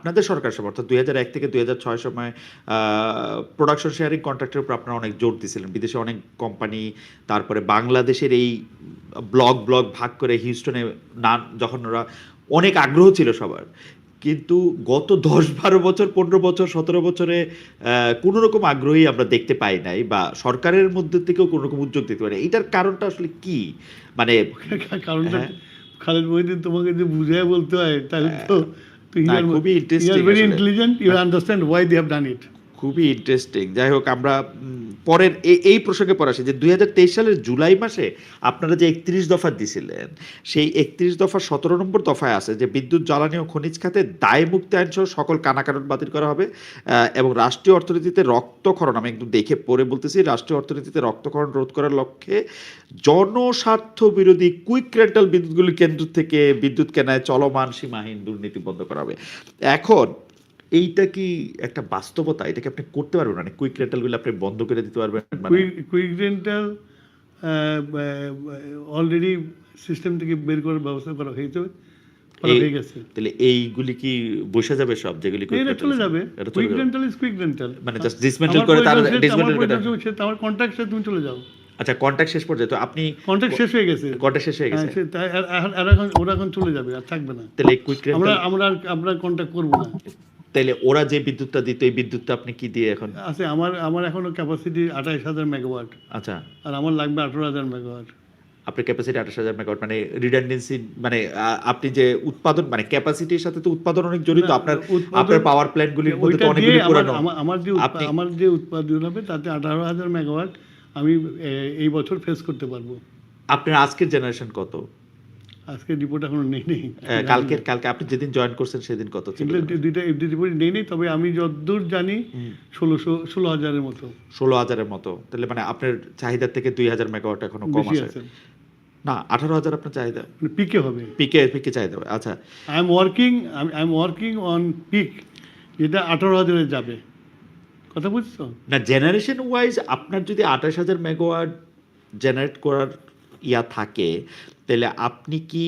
আপনাদের সরকার সময় অর্থাৎ 2001 থেকে 2006 সময় প্রোডাকশন শেয়ারিং কন্ট্রাক্টের উপর আপনারা অনেক জোর দিয়েছিলেন। বিদেশে অনেক কোম্পানি, তারপরে বাংলাদেশের এই ব্লক ভাগ করে হিউস্টনে না, যখন ওরা অনেক আগ্রহ ছিল সবার, কিন্তু গত 10-12 বছর, 15 বছর, 17 বছরে কোনো রকম আগ্রহী আমরা দেখতে পাই নাই, বা সরকারের মধ্যে থেকেও কোনো রকম উদ্যোগ দেখতে পাই না। এটার কারণটা আসলে কি? মানে কারণটা হ্যাঁ, খালেদ মহিউদ্দিন, তোমাকে যে বুঝায় বলতে হয় তাহলে তো না, খুবই ইউ ইন্টারেস্টিং আর ভেরি আসলে। Intelligent, you understand why they have done it. খুবই ইন্টারেস্টিং। যাই হোক, আমরা পরের এই প্রসঙ্গে পরে আসি যে 2023 সালের জুলাই মাসে আপনারা যে 31 দফা দিছিলেন, সেই 31 দফার 17 নম্বর দফায় আছে যে বিদ্যুৎ, জ্বালানি ও খনিজ খাতে দায় মুক্তি আইন সহ সকল কানাকানুন বাতিল করা হবে, এবং রাষ্ট্রীয় অর্থনীতিতে রক্তক্ষরণ, আমি একটু দেখে পড়ে বলতেছি, রাষ্ট্রীয় অর্থনীতিতে রক্তক্ষরণ রোধ করার লক্ষ্যে জনস্বার্থ বিরোধী কুইক রেন্টাল বিদ্যুৎগুলি কেন্দ্র থেকে বিদ্যুৎ কেনায় চলমান সীমাহীন দুর্নীতি বন্ধ করা হবে। এখন এইটা কি একটা বাস্তবতা? এটা কি আপনি করতে পারবেন? মানে কুইক রেন্টালগুলো আপনি বন্ধ করে দিতে পারবেন? মানে কুইক রেন্টাল অলরেডি সিস্টেম থেকে বের করার ব্যবস্থা করা হয়ে গেছে। তাহলে এইগুলি কি বসে যাবে সব, যেগুলি quick এটা rental চলে আছে? যাবে। এটা চলে কুইক যাবে? Rental is quick rental. মানে জাস্ট ডিসমেন্টল করে তার ডিসমেন্টল করে। আমার কন্ট্রাক্ট শেষ, তুমি চলে যাও। আচ্ছা, কন্ট্রাক্ট শেষ পর্যন্ত আপনি কন্ট্রাক্ট শেষ হয়ে গেছে। কন্ট্রাক্ট শেষ হয়ে গেছে। ওরা এখন চলে যাবে, আর থাকবে না। তাহলে কুইক রেন্টাল আমরা কন্ট্রাক্ট করবো না। তাহলে ওরা যে বিদ্যুৎটা দিত, এই বিদ্যুৎটা আপনি কি দিয়ে এখন? আছে আমার এখনো ক্যাপাসিটি 28,000 মেগাওয়াট, আচ্ছা, আর আমার লাগবে 18,000 মেগাওয়াট। আপনার ক্যাপাসিটি 28,000 মেগাওয়াট, মানে রিডান্ডেন্সি, মানে আপনি যে উৎপাদন, মানে ক্যাপাসিটির সাথে তো উৎপাদন অনেক জড়িত। আপনার পাওয়ার প্ল্যান্টগুলির মধ্যে তো অনেকগুলি পুরানো। আমার যে উৎপাদন হবে তাতে 18,000 মেগাওয়াট আমি এই বছর ফেস করতে পারবো। আপনার আজকের জেনারেশন কত? আজকে রিপোর্ট এখনো নেই। কালকে আপনি যেদিন জয়েন করছেন সেদিন কত ছিল? দুইটা রিপোর্ট নেই, তবে আমি যতদূর জানি 16,000-এর মতো। 16,000-এর মতো। তাহলে মানে আপনার চাহিদা থেকে 2,000 মেগাওয়াট এখনো কম আছে। না, 18,000 আপনার চাহিদা। পিকে হবে, পিকে চাহিদা হবে। আচ্ছা, I am working on peak, যেটা 18,000-এ যাবে। কথা বুঝছো? না, জেনারেশন ওয়াইজ আপনার যদি 28,000 মেগাওয়াট জেনারেট করার থাকে, তাহলে আপনি কি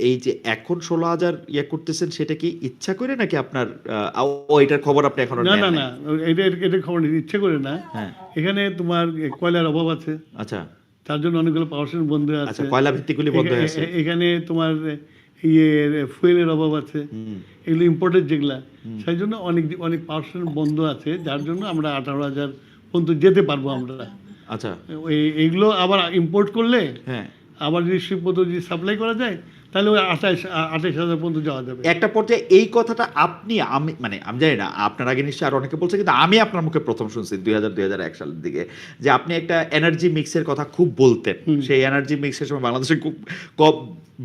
এই যে এখন 16,000 করতেছেন, সেটা কি ইচ্ছা করে, নাকি আপনার এটার খবর আপনি এখনো নেন নাই? না, এটা খবর ইচ্ছে করে না। হ্যাঁ, এখানে তোমার কয়লার অভাব আছে। আচ্ছা, তার জন্য অনেকগুলো পাওয়ার স্টেশন বন্ধ আছে। আচ্ছা, কয়লা ভিত্তিকগুলি বন্ধ হয়ে আছে। এখানে তোমার ফুয়েলের অভাব আছে, এগুলো ইম্পোর্টেড যেগুলা, সেই জন্য অনেক পাওয়ার স্টেশন বন্ধ আছে, যার জন্য আমরা 18,000 পর্যন্ত যেতে পারবো আমরা। আচ্ছা, এইগুলো আবার ইম্পোর্ট করলে, হ্যাঁ, আবার যদি শিল্পপত্র যদি সাপ্লাই করা যায়, তাহলে ওই 28,000 পর্যন্ত যাওয়া যাবে। একটা পর্যায়ে এই কথাটা আমি জানি না, আপনার আগে নিশ্চয়ই আর অনেকে বলছে, কিন্তু আমি আপনার মুখে প্রথম শুনছি 2000-2001 সালের দিকে, যে আপনি একটা এনার্জি মিক্সের কথা খুব বলতেন। সেই এনার্জি মিক্সের সময় বাংলাদেশে খুব কম,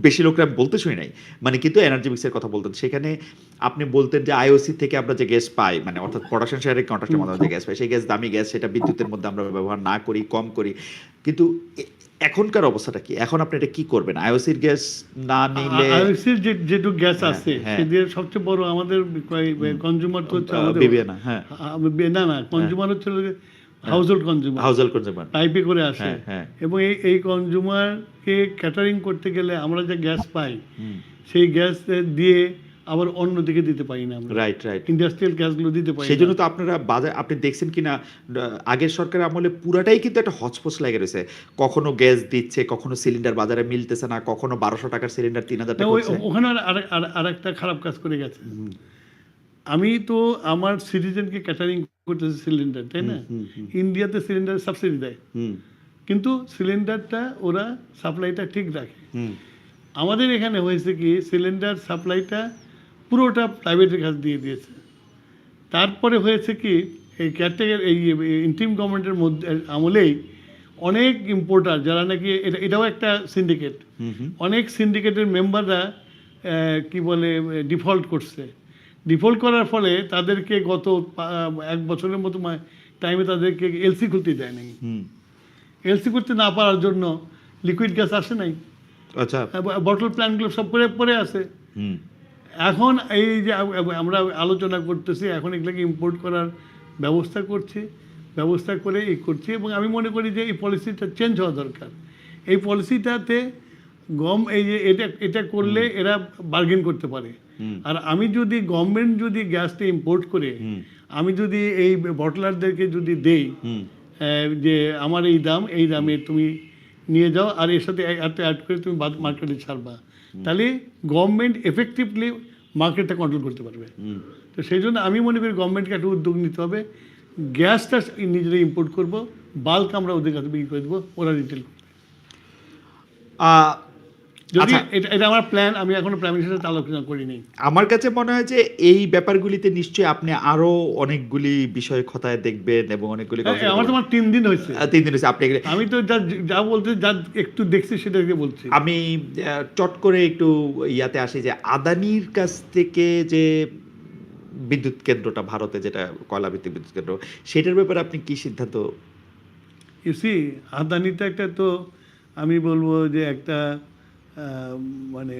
বেশি লোকরা বলতে শুনি নাই, মানে কিন্তু এনার্জি মিক্সের কথা বলতেন। সেখানে আপনি বলতেন যে আইওসি থেকে আমরা যে গ্যাস পাই, মানে অর্থাৎ প্রোডাকশন শেয়ারিং কন্ট্রাক্টের মাধ্যমে যে গ্যাস পাই, সেই গ্যাস দামি গ্যাস, সেটা বিদ্যুতের মধ্যে আমরা ব্যবহার না করি, কম করি। কিন্তু এখনকার অবস্থাটা কি? এখন আপনি এটা কি করবেন? আইওসির গ্যাস না নিলে, আইওসির যেটুকু গ্যাস আছে সেদিকে সবচেয়ে বড় আমাদের কনজিউমার তো হচ্ছে আমাদের বিবিএনা। হ্যাঁ, না, কনজিউমার হচ্ছে হাউসহোল্ড কনজিউমার পাইপে করে আসে, এবং এই কনজিউমারকে ক্যাটারিং করতে গেলে আমরা যে গ্যাস পাই, সেই গ্যাস দিয়ে আবার অন্য দিকে দিতে পারি না আমরা। রাইট, ইন্ডাস্ট্রিয়াল গ্যাসগুলো দিতে পারি। সেই জন্য তো আপনারা বাজার, আপনি দেখছেন কিনা, আগের সরকারের আমলে পুরাটাই কিন্তু একটা হচপচ লাগে রয়েছে। কখনো গ্যাস দিচ্ছে, কখনো সিলিন্ডার বাজারে মিলতেছে না, কখনো 1200 টাকার সিলিন্ডার 3,000 টাকা হচ্ছে। ওখানে আর একটা খারাপ কাজ করে গেছে। আমি তো আমার সিটিজেনকে ক্যাটারিং করতেছি সিলিন্ডার, তাই না? ইন্ডিয়াতে সিলিন্ডার সাবসিডি দেয়, কিন্তু সিলিন্ডারটা ওরা সাপ্লাইটা ঠিক রাখে। আমাদের এখানে হয়েছে কি, সিলিন্ডার সাপ্লাইটা পুরোটা প্রাইভেটের কাছে দিয়ে দিয়েছে। তারপরে হয়েছে কি, এই ক্যাটেগরি, এই ইন্টিম গভর্নমেন্টের মধ্যে আমলেই অনেক ইম্পোর্টার, যারা নাকি এটাও একটা সিন্ডিকেট, অনেক সিন্ডিকেটের মেম্বাররা কি বলে ডিফল্ট করছে। ডিফল্ট করার ফলে তাদেরকে গত 1 বছরের মতো টাইমে তাদেরকে এলসি খুলতে দেয় নাই। এলসি করতে না পারার জন্য লিকুইড গ্যাস আসে নাই। আচ্ছা, বটল প্ল্যান্টগুলো সব পরে আছে। এখন এই যে আমরা আলোচনা করতেছি, এখন এগুলোকে ইম্পোর্ট করার ব্যবস্থা করে করছি, এবং আমি মনে করি যে এই পলিসিটা চেঞ্জ হওয়া দরকার। এই পলিসিটাতে গম এই যে এটা এটা করলে এরা বার্গেন করতে পারে। আর আমি যদি গভর্নমেন্ট যদি গ্যাসটা ইম্পোর্ট করে আমি যদি এই বটলারদেরকে যদি দেই যে আমার এই দামে তুমি নিয়ে যাও আর এর সাথে এত অ্যাড করে তুমি মার্কেটে ছাড়বা, তাহলে গভর্নমেন্ট এফেক্টিভলি মার্কেটটা কন্ট্রোল করতে পারবে। তো সেই জন্য আমি মনে করি গভর্নমেন্টকে একটা উদ্যোগ নিতে হবে, গ্যাসটা নিজেরা ইম্পোর্ট করব, বাল্ক আমরা ওদের কাছে বিক্রি করে দেবো, ওরা রিটেল করবে। যদি আচ্ছা, এটা আমার প্ল্যান, আমি এখনো প্রাইম মিনিস্টারের সাথে আলোচনা করিনি। আমার কাছে মনে হয় যে এই ব্যাপারগুলিতে নিশ্চয়ই আপনি আরো অনেকগুলি বিষয় খতায় দেখবেন এবং অনেকগুলি আমার তোমার 3 দিন হয়েছে, 3 দিন হয়েছে আপনি আমি তো যা বলতে যা একটু দেখছি সেটাকে বলছি। আমি চট করে একটু ইয়াতে আসি যে আদানির কাছ থেকে যে বিদ্যুৎ কেন্দ্রটা ভারতে যেটা কয়লা ভিত্তিক বিদ্যুৎ কেন্দ্র, সেটার ব্যাপারে আপনি কি সিদ্ধান্ত? ইসি আদানিটা একটা তো আমি বলবো যে একটা মানে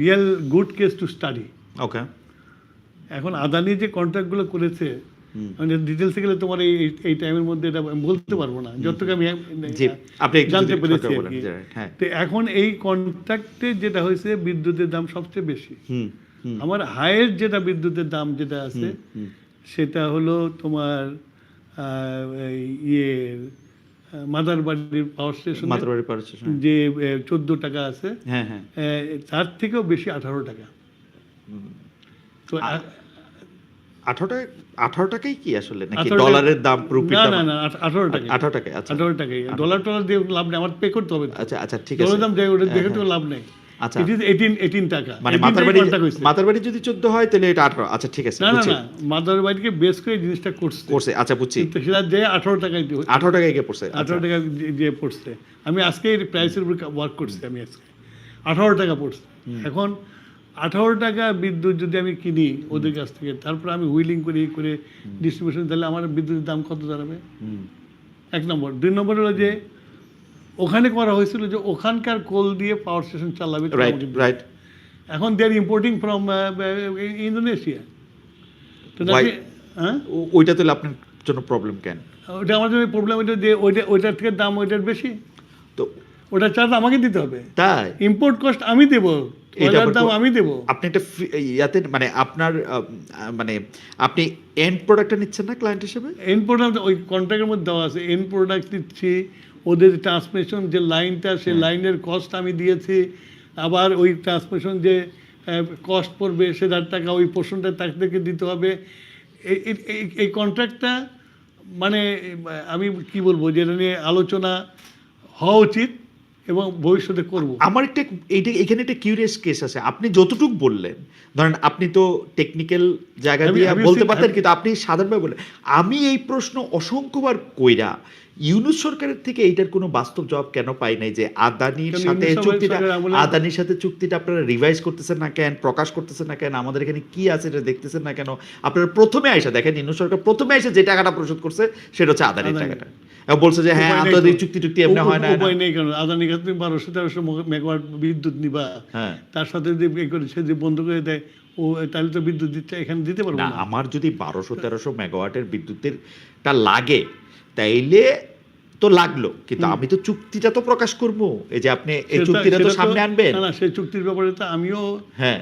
real good case to study. Okay, এখন আদানি যে কন্ট্রাক্টগুলো করেছে, মানে ডিটেলসে গেলে তোমার এই টাইমের মধ্যে এটা আমি বলতে পারবো না, যতটুকু আমি আপনি একটু জানতে যদি পেরেছি ছোট আর বলেন কি। যে, হ্যাঁ। তো এখন এই কন্ট্রাক্টে যেটা হয়েছে বিদ্যুতের দাম সবচেয়ে বেশি। আমার হায়েস্ট যেটা বিদ্যুতের দাম যেটা আছে সেটা হলো তোমার ইয়ে মাদারবাড়ির পাওয়ার স্টেশন মাতৃবাড়ি পাওয়ার স্টেশন, যে 14 টাকা আছে, হ্যাঁ হ্যাঁ, তার থেকেও বেশি 18 টাকা। তো 18 টাকাই কি আসলে নাকি 18 ডলারের দাম রুপির না দাম? না না 18 টাকা, 18 টাকা, আচ্ছা 18 টাকাই। ডলার দিয়ে লাভ নেই, আমার পে করতে হবে। আচ্ছা আচ্ছা, ঠিক আছে। ডলার দাম যাই ওটা দেখে তো হ্যাঁ, লাভ নেই। আচ্ছা, ইট ইজ 18 টাকা, মানে মাতারবাড়ি যদি 14 হয় তাহলে এটা 18। আচ্ছা ঠিক আছে, না না বুঝছি। না মাদারবাড়িকে বেস করে জিনিসটা করছে, আচ্ছা বুঝছি, কিন্তু সেটা যে 18 টাকায় 18 টাকায় গিয়ে পড়ছে। 18 টাকা যে পড়ছে। আমি আজকে এই প্রাইসের উপর ওয়ার্ক করছি, আমি আজকে 18 টাকা পড়ছে। এখন 18 টাকা বিদ্যুৎ যদি আমি কিনি ওদের কাছ থেকে, তারপর আমি হুইলিং করে ডিস্ট্রিবিউশন, তাহলে আমার বিদ্যুতের দাম কত দাঁড়াবে? 1 নম্বর। 2 নম্বর হলো যে ওখানে করা হয়েছিল যে ওখানকার কোল দিয়ে পাওয়ার স্টেশন চালাবে, রাইট। এখন দে আর ইম্পোর্টিং ফ্রম ইন্দোনেশিয়া। তো হ্যাঁ, ওইটা তাহলে আপনার জন্য প্রবলেম কেন? ওটা আমার জন্য প্রবলেম, ওইটা যে ওইটার থেকে দাম ওইটার বেশি, তো ওটা চার্জ আমাকে দিতে হবে, তাই ইম্পোর্ট কস্ট আমি দেবো, ওইটার দাম আমি দেবো। আপনি একটা ইয়াতে মানে আপনার মানে আপনি এন্ড প্রোডাক্টটা নিচ্ছেন না ক্লায়েন্ট হিসেবে? এন্ড প্রোডাক্ট ওই কন্ট্রাক্টের মধ্যে দেওয়া আছে, এন্ড প্রোডাক্ট দিচ্ছি, ওদের ট্রান্সমিশন যে লাইনটা সেই লাইনের কস্ট আমি দিয়েছি, আবার ওই ট্রান্সমিশন যে কস্ট পড়বে সেটার টাকা ওই পোর্শনটা তাদেরকে দিতে হবে। এই কন্ট্রাক্টটা মানে আমি কি বলবো, যেটা নিয়ে আলোচনা হওয়া উচিত এবং ভবিষ্যতে করব। আমার এখানে একটা কিউরিয়াস কেস আছে। আপনি যতটুকু বললেন, ধরেন আপনি তো টেকনিক্যাল জায়গা দিয়ে বলতে পারতেন, কিন্তু আপনি সাধারণভাবে বললেন। আমি এই প্রশ্ন অসংখ্যবার কইরা ইউনূস সরকারের থেকে এইটার কোনো বাস্তব জবাব কেন পাই নাই যে আদানির সাথে চুক্তিটা আপনারা রিভাইজ করতেছেন না কেন, প্রকাশ করতেছেন না কেন, আমাদের এখানে কি আছে এটা দেখতেছেন না কেন? আপনারা প্রথমে আইসা দেখেন, ইউনূস সরকার প্রথমে আইসা যে টাকাটা পরিশোধ করছে সেটা হচ্ছে আদানির টাকাটা, বলছে যে হ্যাঁ আন্তর্জাতিক চুক্তি এমনি হয় না। উপায় নেই, কারণ আদানির কাছে তুমি 1200-1300 মেগাওয়াট বিদ্যুৎ নিবা, হ্যাঁ, তার সাথে যদি সে যে বন্ধ করে দেয়, ও তাহলে তো বিদ্যুৎ দিতে এখানে দিতে পারবো না। না। আমার যদি 1200-1300 মেগাওয়াটের বিদ্যুতেরটা লাগে তাইলে তো লাগলো, কিন্তু আমি তো চুক্তিটা তো প্রকাশ করবো, এই যে আপনি এই চুক্তিটা তো সামনে আনবেন। না, সেই চুক্তির ব্যাপারে তো আমিও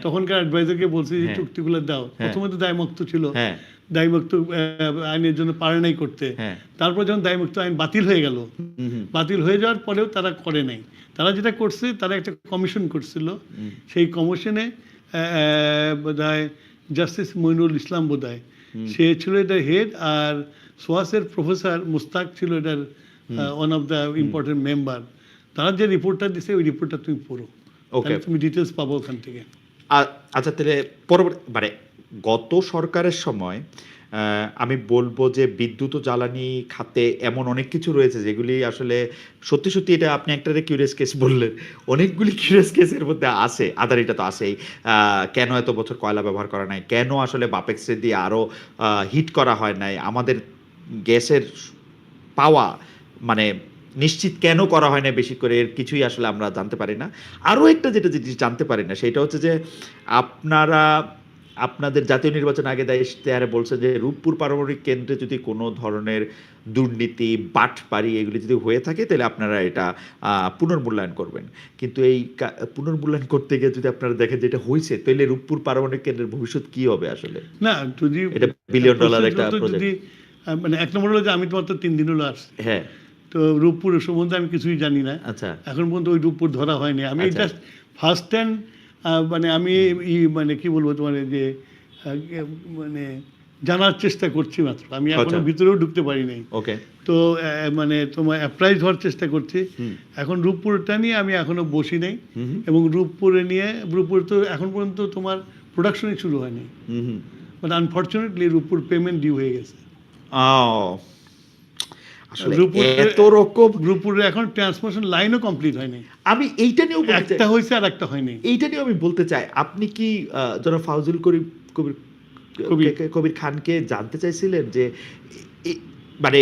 তখনকার অ্যাডভাইজারকে বলছি যে চুক্তিগুলো দাও। প্রথমে তো দায়মুক্ত ছিল, দায়মুক্ত আইনের জন্য পারে নাই করতে। তারপর যখন দায়মুক্ত আইন বাতিল হয়ে গেল, বাতিল হয়ে যাওয়ার পরেও তারা করে নাই। তারা যেটা করছে, তারা একটা কমিশন করছিল, সেই কমিশনে বোধহয় জাস্টিস মইনুল ইসলাম বোধহয় সে ছিল এটার হেড, আর সোয়াসের প্রফেসর মুস্তাক ছিল এটার one of the important member. তারা যে রিপোর্টটা দিছে ওই রিপোর্টটা তুমি পড়ো, তুমি ডিটেলস পাবো ওখান থেকে। আচ্ছা, তাহলে পরবর্তী মানে গত সরকারের সময় আমি বলবো যে বিদ্যুৎ ও জ্বালানি খাতে এমন অনেক কিছু রয়েছে যেগুলি আসলে সত্যি সত্যি, এটা আপনি একটা কিউরিয়াস কেস বললেন, অনেকগুলি কিউরিয়াস কেসের মধ্যে আছে। আদানিটা তো আছেই, কেন এত বছর কয়লা ব্যবহার করা নাই, কেন আসলে বাপেক্সে দিয়ে আরও হিট করা হয় নাই, আমাদের গ্যাসের পাওয়া মানে নিশ্চিত কেন করা হয় না বেশি করে, এর কিছুই আসলে আমরা জানতে পারি না। আরও একটা যেটা জানতে পারি না সেটা হচ্ছে যে আপনারা আপনাদের জাতীয় নির্বাচন আগে দেয় ইশতেহারে বলছে যে রূপপুর পারমাণবিক কেন্দ্রে যদি কোনো ধরনের দুর্নীতি বাটপারি এগুলি যদি হয়ে থাকে তাহলে আপনারা এটা পুনর্মূল্যায়ন করবেন, কিন্তু এই পুনর্মূল্যায়ন করতে গিয়ে যদি আপনারা দেখেন যে এটা হয়েছে তাহলে রূপপুর পারমাণবিক কেন্দ্রের ভবিষ্যৎ কি হবে আসলে? না, যদি এটা বিলিয়ন ডলার একটা যদি মানে এক নম্বর হলো যে আমি তো মাত্র 3 দিন হলো আসছি, হ্যাঁ, তো রূপপুর সম্বন্ধে আমি কিছুই জানি না। আচ্ছা, এখন পর্যন্ত ওই রূপপুর ধরা হয়নি। আমি আচ্ছা। জাস্ট ফার্স্ট হ্যান্ড মানে আমি মানে কি বলবো তোমার যে মানে জানার চেষ্টা করছি মাত্র, আমি এখনো আচ্ছা। ভিতরেও ঢুকতে পারি নাই। ওকে, তো মানে তোমার অ্যাপ্রাইজ হওয়ার চেষ্টা করছি। এখন রূপপুরটা নিয়ে আমি এখনো বসি নাই, এবং রূপপুরে তো এখন পর্যন্ত তোমার প্রোডাকশনই শুরু হয়নি, but unfortunately Rooppur payment due হয়ে গেছে। আসলে এত রকম রূপপুরে এখন ট্রান্সমিশন লাইনও কমপ্লিট হয়নি, আমি এইটা নিয়েও বলতে একটা চাই, হয়েছে আর একটা হয়নি। এইটা নিয়েও আমি বলতে চাই, আপনি কি জনাব ফাউজুল কবির খানকে জানতে চাইছিলেন যে মানে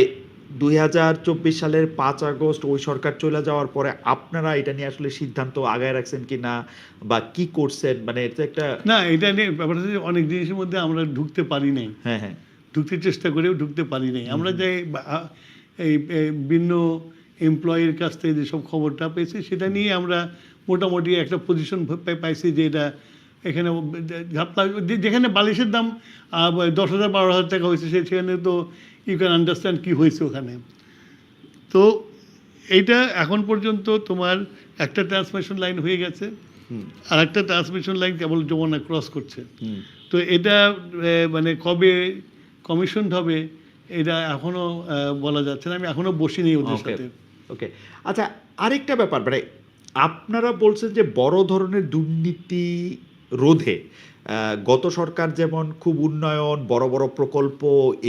2024 সালের 5 আগস্ট ওই সরকার চলে যাওয়ার পরে আপনারা এটা নিয়ে আসলে সিদ্ধান্ত আগায় রাখছেন কিনা বা কি করছেন, মানে এটা একটা না, এটা নিয়ে ব্যাপারটা হচ্ছে অনেক জিনিসের মধ্যে আমরা ঢুকতে পারি নাই, হ্যাঁ হ্যাঁ ঢুকতে চেষ্টা করেও ঢুকতে পারি নাই। আমরা যে এই ভিন্ন এমপ্লয়ির কাছ থেকে যেসব খবরটা পেয়েছি সেটা নিয়ে আমরা মোটামুটি একটা পজিশন পাইছি যে এটা এখানে যেখানে বালিশের দাম 10,000 12,000 টাকা হয়েছে সেখানে তো ইউ ক্যান আন্ডারস্ট্যান্ড কী হয়েছে ওখানে। তো এইটা এখন পর্যন্ত তোমার একটা ট্রান্সমিশন লাইন হয়ে গেছে, আর একটা ট্রান্সমিশন লাইন কেবল যমুনা ক্রস করছে। তো এটা মানে কবে কমিশন হবে এটা এখনো বলা যাচ্ছে না, আমি এখনো বসিনি ওদের সাথে। ওকে, আচ্ছা, আরেকটা ব্যাপার, মানে আপনারা বলছেন যে বড় ধরনের দুর্নীতি রোধে গত সরকার যেমন খুব উন্নয়ন বড় বড় প্রকল্প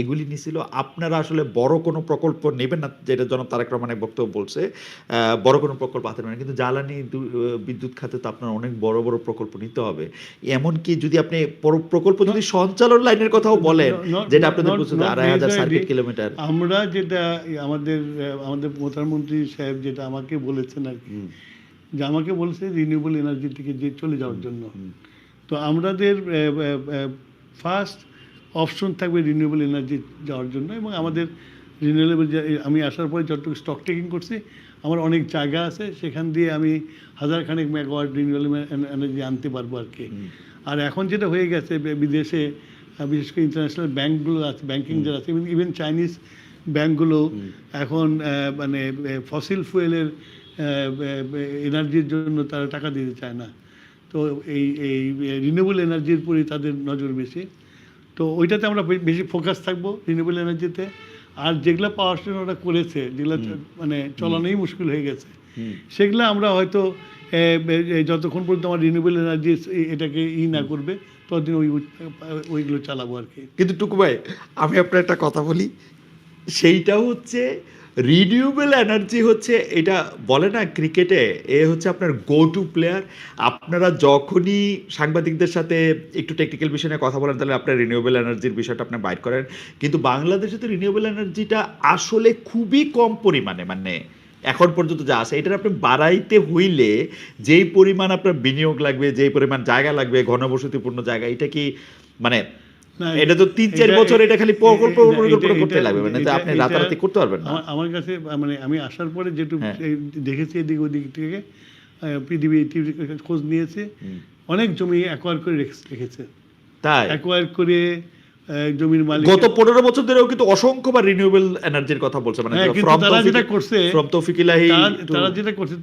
এগুলি নিছিল, আপনারা আসলে বড় কোনো প্রকল্প নেবেন না, যেটা জনাব তারেক রহমানের বক্তব্য বলছে বড় কোনো প্রকল্প হাতে নেবেন, কিন্তু জ্বালানি বিদ্যুৎ খাতে তো আপনার অনেক বড় বড় প্রকল্প নিতে হবে। এমনকি যদি আপনি প্রকল্প যদি সঞ্চালন লাইনের কথাও বলেন, যেটা আপনাদের বলছে 2,500 সার্কিট কিলোমিটার, আমরা যেটা আমাদের প্রধানমন্ত্রী সাহেব যেটা আমাকে বলেছেন আর কি, যে আমাকে বলছে রিনিউয়েবল এনার্জি থেকে যে চলে যাওয়ার জন্য, তো আমাদের ফার্স্ট অপশন থাকবে রিনিউয়েবল এনার্জি যাওয়ার জন্য। এবং আমাদের রিনিউয়েবল, আমি আসার পরে যতটুকু স্টক টেকিং করছি, আমার অনেক জায়গা আছে, সেখান দিয়ে আমি 1000 খানেক মেগাওয়াট রিনিউয়েবল এনার্জি আনতে পারবো আর কি। আর এখন যেটা হয়ে গেছে বিদেশে, বিশেষ করে ইন্টারন্যাশনাল ব্যাঙ্কগুলো আছে, ব্যাঙ্কিং যারা আছে, ইভেন চাইনিজ ব্যাঙ্কগুলো এখন মানে ফসিল ফুয়েলের এনার্জির জন্য তারা টাকা দিতে চায় না। তো এই রিনিউয়েবল এনার্জির উপরেই তাদের নজর বেশি, তো ওইটাতে আমরা বেশি ফোকাস থাকবো রিনিউয়েবল এনার্জিতে। আর যেগুলো পাওয়ার স্টেশন ওরা করেছে, যেগুলো মানে চলানোই মুশকিল হয়ে গেছে, সেগুলো আমরা হয়তো যতক্ষণ পর্যন্ত আমার রিনিউয়েবল এনার্জি এটাকে না করবে ততদিন ওইগুলো চালাবো আর কি। কিন্তু টুকু ভাই, আমি আপনার একটা কথা বলি, সেইটা হচ্ছে রিনিউয়েবল এনার্জি হচ্ছে, এটা বলে না ক্রিকেটে, এ হচ্ছে আপনার গো টু প্লেয়ার। আপনারা যখনই সাংবাদিকদের সাথে একটু টেকনিক্যাল বিষয় নিয়ে কথা বলেন, তাহলে আপনার রিনিউয়েবল এনার্জির বিষয়টা আপনি বাইট করেন, কিন্তু বাংলাদেশে তো রিনিউয়েবল এনার্জিটা আসলে খুবই কম পরিমাণে, মানে এখন পর্যন্ত যা আছে, এটার আপনি বাড়াইতে হইলে যেই পরিমাণ আপনার বিনিয়োগ লাগবে, যেই পরিমাণ জায়গা লাগবে, ঘনবসতিপূর্ণ জায়গা, এটা কি মানে এটা তো 3-4 বছর এটা খালি প্রকল্প করতে লাগবে, মানে আপনি রাতারাতি করতে পারবেন না। আমার কাছে মানে আমি আসার পরে যেটুকু দেখেছি এদিক ওদিক থেকে পৃথিবী খোঁজ নিয়েছে, অনেক জমি অ্যাকোয়ার করে রেখেছে, তাই অ্যাকোয়ার করে জমির মালিক গত 15 বছর ধরেও কিন্তু অসংখ্যবার রিনিউয়েবল এনার্জির কথা বলছে, মানে ফ্রম তারা যেটা করছে, ফ্রম তৌফিকুল্লাহি, তারা যেটা করছে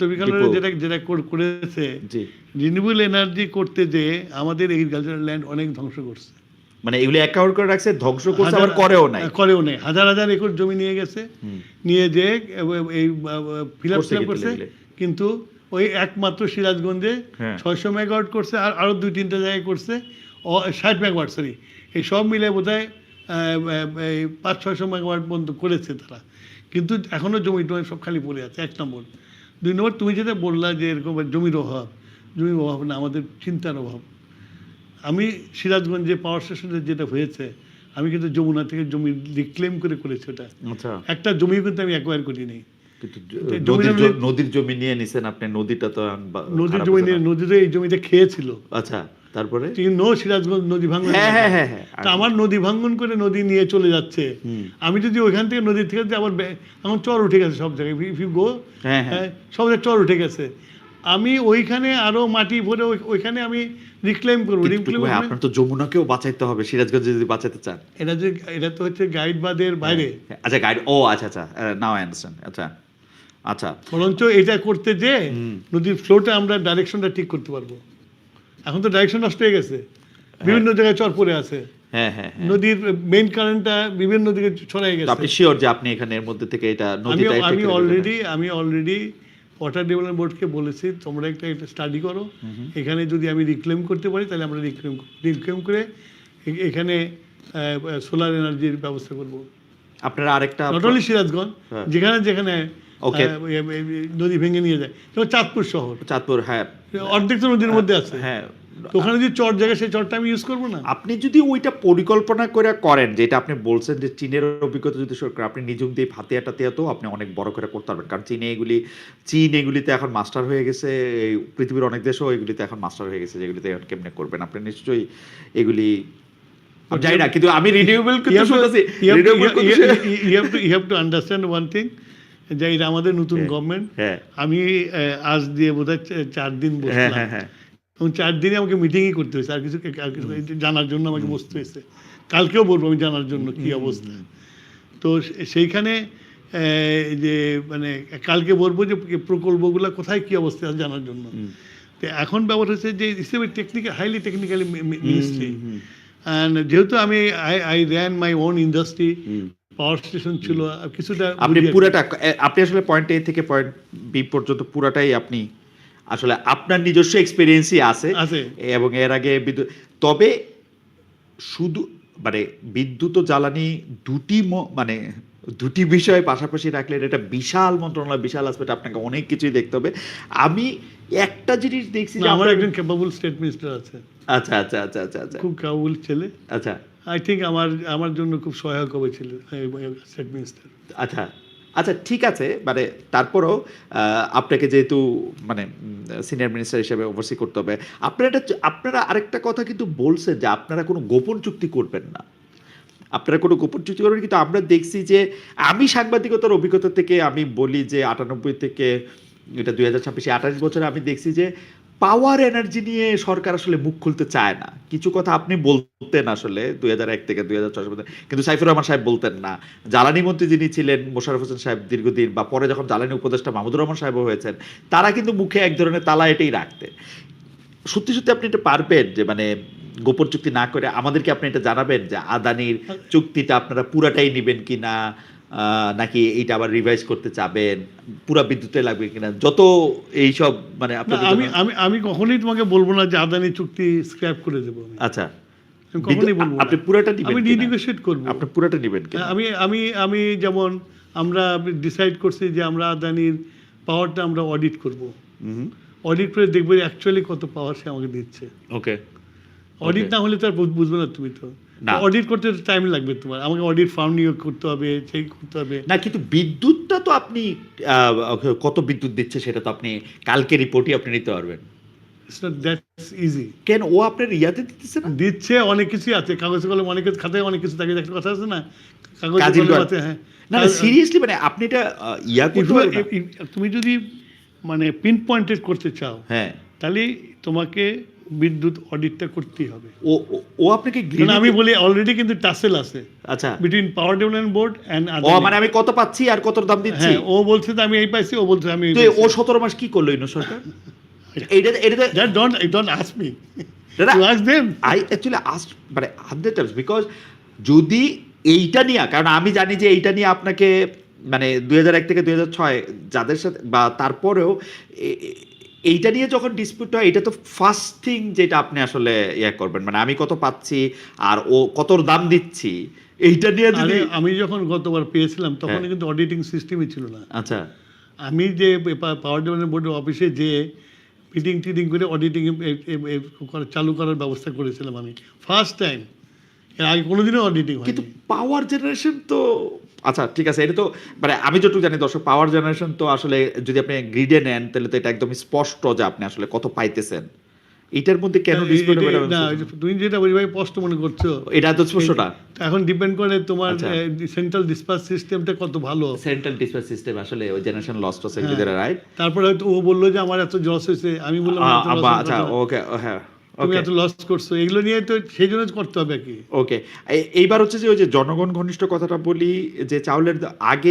যেটা করেছে রিনিউয়েবল এনার্জি করতে, যে আমাদের এগ্রিকালচারাল ল্যান্ড অনেক ধ্বংস করছে, মানে এগুলো অ্যাকাউন্ট করে রাখছে, ধ্বংস করছে, আবার করেও নাই, হাজার হাজার একর জমি নিয়ে গেছে, নিয়ে যে এই ফিল আপ করছে, কিন্তু ওই একমাত্র সিরাজগঞ্জে 600 মেগাওয়াট করছে, আর আরো 2-3টা জায়গায় করছে 60 মেগাওয়াট, সরি, এই সব মিলে বোধহয় 500-600 মেগাওয়াট পর্যন্ত করেছে তারা, কিন্তু এখনো জমি টমি সব খালি পড়ে আছে। 1 নম্বর। 2 নম্বর, তুমি যেটা বললা যে এরকম জমির অভাব না, আমাদের চিন্তার অভাব। আমি সিরাজগঞ্জে পাওয়ার স্টেশনের যেটা হয়েছে, আমি কিন্তু যমুনা থেকে জমি রিক্লেম করেছি ওটা, একটা জমি কিন্তু আমি অ্যাকোয়ার করিনি, নদীর জমি নিয়ে নিছেন আপনি, নদীটা তো নদীর জমি নিয়ে, নদীতে এই জমিটা খেয়েছিল। আচ্ছা, তারপরে সিরাজগঞ্জ নদী ভাঙ্গন হ্যাঁ এলাকা। হ্যাঁ হ্যাঁ হ্যাঁ তা আমার নদী ভাঙ্গন করে নদী নিয়ে চলে যাচ্ছে, আমি যদি ওইখান থেকে নদীর থেকে আবার এখন চর উঠে গেছে সব জায়গায়, ইফ ইউ গো হ্যাঁ হ্যাঁ সব জায়গায় চর উঠে গেছে, আমি ওইখানে আরো মাটি ভরে ওইখানে আমি রিক্লেম করবো। কিন্তু ভাই, আপনার তো যমুনাকেও বাঁচাইতে হবে সিরাজগঞ্জে যদি বাঁচাতে চান। এটা তো হচ্ছে গাইড বাদের বাইরে। আচ্ছা গাইড, ও আচ্ছা আচ্ছা, নাও আই আন্ডারস্ট্যান্ড। আচ্ছা আচ্ছা বরঞ্চ এটা করতে যে নদীর ফ্লোটা আমরা ডাইরেকশনটা ঠিক করতে পারবো। এখন তো ডাইরেকশন নষ্ট হয়ে গেছে, বিভিন্ন জায়গায় চর পড়ে আছে, হ্যাঁ হ্যাঁ হ্যাঁ। নদীর মেইন কারেন্টটা বিভিন্ন দিকে ছড়াই তো গেছে। আপনি শিওর যে আপনি এখানে এর মধ্যে থেকে এটা নদীটা আমি অলরেডি ওয়াটার ডেভেলপমেন্ট বোর্ডকে বলেছি তোমরা একটা স্টাডি করো, এখানে যদি আমি রিক্লেম করতে পারি তাহলে আমরা রিক্লেম করে এখানে সোলার এনার্জির ব্যবস্থা করবো। আপনারা আরেকটা নট অনলি সিরাজগঞ্জ, যেখানে যেখানে Okay. নদী ভেঙে নিয়ে যায়, যেমন চাঁদপুর শহর, চাঁদপুর, হ্যাঁ অর্ধেক তো নদীর মধ্যে আছে, হ্যাঁ। তো ওখানে যদি চর জায়গায় সেই চরটা আমি ইউজ করবো না। আপনি যদি ওইটা পরিকল্পনা করে করেন, যেটা আপনি বলছেন যে চীনের অভিজ্ঞতা যদি সরকার, আপনি নিজুম দিয়ে হাতিয়া টাতিয়াতেও আপনি অনেক বড় করে করতে পারবেন, কারণ চীন এগুলিতে এখন মাস্টার হয়ে গেছে, এই পৃথিবীর অনেক দেশও এগুলিতে এখন মাস্টার হয়ে গেছে, যেগুলিতে এখন কেমনে করবেন আপনি নিশ্চয়ই এগুলি আমি জানি না, কিন্তু আমি রিনিউয়েবল কিন্তু শুনতেছি। You have to understand one thing, যে এটা আমাদের নতুন গভর্নমেন্ট, হ্যাঁ আমি আজ দিয়ে বোধহয় 4 দিন হ্যাঁ বসলাম, হ্যাঁ, এবং 4 দিনে আমাকে মিটিংই করতে হয়েছে, আর কিছু জানার জন্য আমাকে বসতে হয়েছে। কালকেও বলবো আমি জানার জন্য কি অবস্থা। তো সেইখানে যে মানে কালকে বলবো যে প্রকল্পগুলো কোথায় কি অবস্থা আছে জানার জন্য। তো এখন ব্যাপার হচ্ছে যে technical, highly technically ministry, and যেহেতু আমি I ran my own industry, power station ছিল কিছুটা, আপনি পুরাটা, আপনি আসলে পয়েন্ট এ থেকে পয়েন্ট বি পর্যন্ত পুরাটাই আপনি আসলে আপনার নিজস্ব এক্সপেরিয়েন্সই আছে, এবং এর আগে বিদ্যুৎ, তবে শুধু মানে বিদ্যুৎ ও জ্বালানি দুটি বিষয় পাশাপাশি রাখলে এটা বিশাল মন্ত্রণালয়, বিশাল আসপেক্ট, আপনাকে অনেক কিছুই দেখতে হবে। আমি একটা জিনিস দেখছি যে আমার একজন ক্যাপাবল স্টেট মিনিস্টার আছে। আচ্ছা আচ্ছা আচ্ছা আচ্ছা আচ্ছা, খুব ক্যাপাবল ছেলে। আচ্ছা, আই থিঙ্ক আমার জন্য খুব সহায়ক হবে ছিল স্টেট মিনিস্টার। আচ্ছা আচ্ছা, ঠিক আছে, মানে তারপরও আপনাকে যেহেতু মানে সিনিয়র মিনিস্টার হিসেবে ওভারসি করতে হবে, আপনারা আরেকটা কথা কিন্তু বলছেন যে আপনারা কোনো গোপন চুক্তি করবেন না, আপনারা কোনো গোপন চুক্তি করবেন, কিন্তু আমরা দেখছি যে আমি সাংবাদিকতার অভিজ্ঞতা থেকে আমি বলি যে 98 থেকে এটা 2026 28 বছরে আমি দেখছি যে পাওয়ার এনার্জি নিয়ে সরকার আসলে মুখ খুলতে চায় না। কিছু কথা আপনি বলতেন আসলে 2001 থেকে 2006 পর্যন্ত, কিন্তু সাইফুর রহমান সাহেব বলতেন না। জ্বালানি মন্ত্রী যিনি ছিলেন মোশাররফ হোসেন সাহেব দীর্ঘদিন, বা পরে যখন জ্বালানি উপদেষ্টা মাহমুদুর রহমান সাহেবও হয়েছেন, তারা কিন্তু মুখে এক ধরনের তালা এটাই রাখতেন। সত্যি সত্যি আপনি এটা পারবেন যে মানে গোপন চুক্তি না করে আমাদেরকে আপনি এটা জানাবেন যে আদানির চুক্তিটা আপনারা পুরাটাই নেবেন কিনা, নাকি এইটা আবার রিভাইজ করতে চাবেন, পুরা বিদ্যুতে লাগবে কিনা, যত এইসব মানে আমি কখনোই তোমাকে বলবো না যে আদানি চুক্তি স্ক্র্যাপ করে দেবো। আচ্ছা, কখনোই বলবো না। আপনি পুরাটা নেবেন, আমি রিনেগোশিয়েট করব। আপনি পুরাটা নেবেন কিনা? আমি যেমন আমরা ডিসাইড করছি যে আমরা আদানির পাওয়ারটা আমরা অডিট করব, অডিট করে দেখবো অ্যাকচুয়ালি কত পাওয়ার সে আমাকে দিচ্ছে। ওকে, অডিট না হলে তো আর বুঝবে না তুমি, তো অডিট করতে টাইম লাগবে তোমার, আমাকে অডিট ফার্ম নিয়োগ করতে হবে, সেই করতে হবে না। কিন্তু বিদ্যুৎটা তো আপনি কত বিদ্যুৎ দিচ্ছে সেটা তো আপনি কালকে রিপোর্টই আপনি নিতে পারবেন। It's not that easy. কেন ও আপনার ইয়াতে দিতেছে না? দিচ্ছে, অনেক কিছুই আছে, কাগজ কলম অনেক কিছু, খাতায় অনেক কিছু থাকে, একটা কথা আছে না, কাগজ কলম আছে। হ্যাঁ, না সিরিয়াসলি, মানে আপনি এটা ইয়া করতে পারবেন। তুমি যদি মানে পিন পয়েন্টেড করতে চাও, হ্যাঁ, তাহলে তোমাকে বিদ্যুৎ অডিটটা করতেই হবে। ও আপনাকে, আমি বলি অলরেডি কিন্তু টাসেল আছে, আচ্ছা, between power development board and ও মানে আমি কত পাচ্ছি আর কত দাম দিচ্ছি। ও বলছে যে আমি এই পাইছি, ও বলছে আমি। তো ও 17 মাস কি করলো ইনো সরকার? Don't ask me. You ask them. I actually asked মানে 100 times, because যদি এইটা নিয়ে, কারণ আমি জানি যে এইটা নিয়ে আপনাকে মানে 2001 থেকে 2006 যাদের সাথে, বা তারপরেও এইটা নিয়ে যখন ডিসপিউট হয়, এটা তো ফার্স্ট থিং যেটা আপনি আসলে ইয়া করবেন, মানে আমি কত পাচ্ছি আর ও কত দাম দিচ্ছি, এইটা নিয়ে যদি। আমি যখন গতবার পেয়েছিলাম তখন কিন্তু অডিটিং সিস্টেমই ছিল না। আচ্ছা, আমি যে পাওয়ার ডেভেলপমেন্ট বোর্ডের অফিসে যে মিটিং করে অডিটিং চালু করার ব্যবস্থা করেছিলাম আমি, ফার্স্ট টাইম। এর আগে কোনোদিনও অডিটিং হয়নি। কিন্তু পাওয়ার জেনারেশন তো, আচ্ছা ঠিক আছে, এটা তো মানে আমি যতটুকু জানি দর্শক, পাওয়ার জেনারেশন তো আসলে যদি আপনি গ্রিডে নেন তাহলে তো এটা একদম স্পষ্ট যে আপনি আসলে কত পাইতেছেন, এটার মধ্যে কেন ডিসপিউট হবে না, ওই যে তুমি যেটা ওইভাবে স্পষ্ট মনে করছো, এটা তো স্পষ্টটা এখন ডিপেন্ড করে তোমার আচ্ছা। সেন্ট্রাল ডিসপাস সিস্টেমটা কত ভালো। সেন্ট্রাল ডিসপ্যাচ সিস্টেম আসলে ওই জেনারেশন লস্ট হচ্ছে এগুলো রাইট তারপরে হয়তো ও বললো যে আমার এত লস হয়েছে, আমি বললাম আমার এত loss হওয়ার আচ্ছা কথা না। ওকে হ্যাঁ তুমি ওকে এত লস করছো, এগুলো নিয়ে তো সেই জন্য করতে হবে কি। ওকে এইবার হচ্ছে যে ওই যে জনগণ ঘনিষ্ঠ কথাটা বলি, যে চাউলের আগে